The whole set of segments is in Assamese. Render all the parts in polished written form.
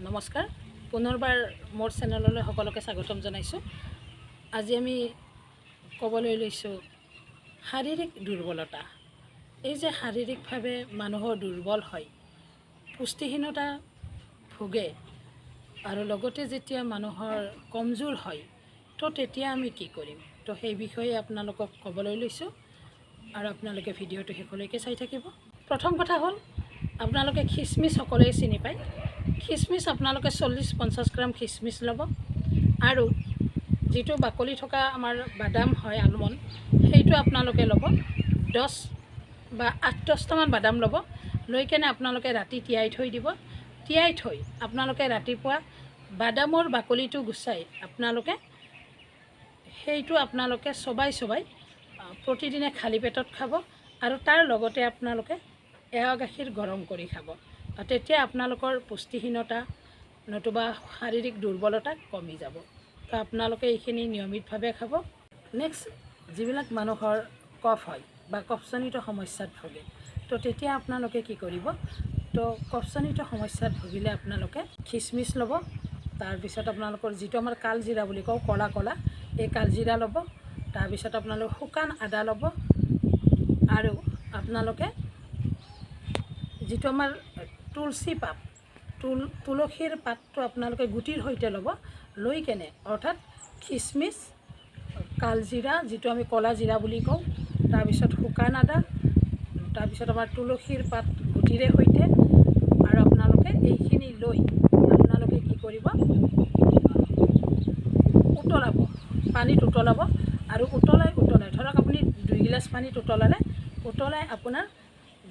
নমস্কাৰ পুনৰবাৰ মোৰ চেনেললৈ সকলোকে স্বাগতম জনাইছোঁ। আজি আমি ক'বলৈ লৈছোঁ শাৰীৰিক দুৰ্বলতা। এই যে শাৰীৰিকভাৱে মানুহৰ দুৰ্বল হয়, পুষ্টিহীনতা ভোগে আৰু লগতে যেতিয়া মানুহৰ কমজোৰ হয়, তো তেতিয়া আমি কি কৰিম? তো সেই বিষয়ে আপোনালোকক ক'বলৈ লৈছোঁ আৰু আপোনালোকে ভিডিঅ'টো শেষলৈকে চাই থাকিব। প্ৰথম কথা হ'ল, আপোনালোকে খিচমিচ সকলোৱে চিনি পায়। খিচমিচ আপোনালোকে 40-50 গ্ৰাম খিচমিচ ল'ব আৰু যিটো বাকলি থকা আমাৰ বাদাম হয় আলমণ্ড, সেইটো আপোনালোকে ল'ব। 10 বা 8-10টামান বাদাম ল'ব। লৈ কেনে আপোনালোকে ৰাতি তিয়াই থৈ দিব। তিয়াই থৈ আপোনালোকে ৰাতিপুৱা বাদামৰ বাকলিটো গুচাই আপোনালোকে চবাই প্ৰতিদিনে খালী পেটত খাব আৰু তাৰ লগতে আপোনালোকে এৱা গাখীৰ গৰম কৰি খাব। তেতিয়া আপোনালোকৰ পুষ্টিহীনতা নতুবা শাৰীৰিক দুৰ্বলতা কমি যাব। তো আপোনালোকে এইখিনি নিয়মিতভাৱে খাব। নেক্সট, যিবিলাক মানুহৰ কফ হয় বা কফজনিত সমস্যাত ভোগে, তো তেতিয়া আপোনালোকে কি কৰিব? তো কফজনিত সমস্যাত ভুগিলে আপোনালোকে খিচমিচ ল'ব। তাৰপিছত আপোনালোকৰ যিটো আমাৰ কালজিৰা বুলি কওঁ, ক'লা এই কালজিৰা ল'ব। তাৰপিছত আপোনালোকে শুকান আদা ল'ব আৰু আপোনালোকে যিটো আমাৰ তুলসী পাত, তুলসীৰ পাতটো আপোনালোকে গুটিৰ সৈতে ল'ব। লৈ কেনে অৰ্থাৎ খিচমিচ, কালজিৰা যিটো আমি ক'লা জিৰা বুলি কওঁ, তাৰপিছত শুকান আদা, তাৰপিছত আমাৰ তুলসীৰ পাত গুটিৰে সৈতে, আৰু আপোনালোকে এইখিনি লৈ আপোনালোকে কি কৰিব? উতলাব, পানীত উতলাব আৰু উতলাই ধৰক আপুনি 2 গিলাচ পানীত উতলাই আপোনাৰ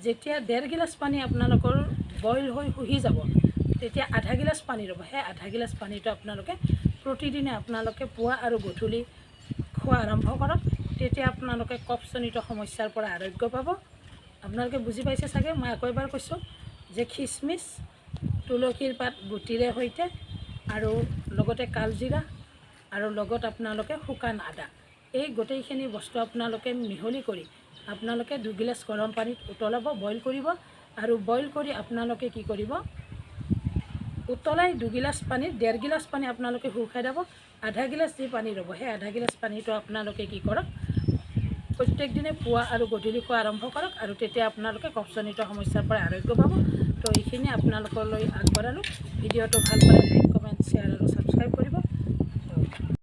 যেতিয়া 1.5 গিলাচ পানী আপোনালোকৰ বইল হৈ শুহি যাব, তেতিয়া আধা গিলাচ পানী ল'ব। সেই আধা গিলাচ পানীটো আপোনালোকে প্ৰতিদিনে আপোনালোকে পুৱা আৰু গধূলি খোৱা আৰম্ভ কৰক। তেতিয়া আপোনালোকে কফজনিত সমস্যাৰ পৰা আৰোগ্য পাব। আপোনালোকে বুজি পাইছে চাগে? মই আকৌ এবাৰ কৈছোঁ যে খিচমিচ, তুলসীৰ পাত গুটিৰে সৈতে আৰু লগতে কালজিৰা আৰু লগত আপোনালোকে শুকান আদা, এই গোটেইখিনি বস্তু আপোনালোকে মিহলি কৰি আপোনালোকে 2 গিলাচ গৰম পানীত উতলাব, বইল কৰিব। আৰু বইল কৰি আপোনালোকে কি কৰিব? উতলাই 2 গিলাচ পানীত 1.5 গিলাচ পানী আপোনালোকে শুকাই দিব। আধা গিলাচ যি পানী ল'ব, সেই আধা গিলাচ পানীটো আপোনালোকে কি কৰক? প্ৰত্যেক দিনে পুৱা আৰু গধূলি খোৱা আৰম্ভ কৰক আৰু তেতিয়া আপোনালোকে কফজনিত সমস্যাৰ পৰা আৰোগ্য পাব। তো এইখিনি আপোনালোকলৈ আগবঢ়ালোঁ। ভিডিঅ'টো ভাল পালে লাইক, কমেণ্ট, শ্বেয়াৰ আৰু ছাবস্ক্ৰাইব কৰিব।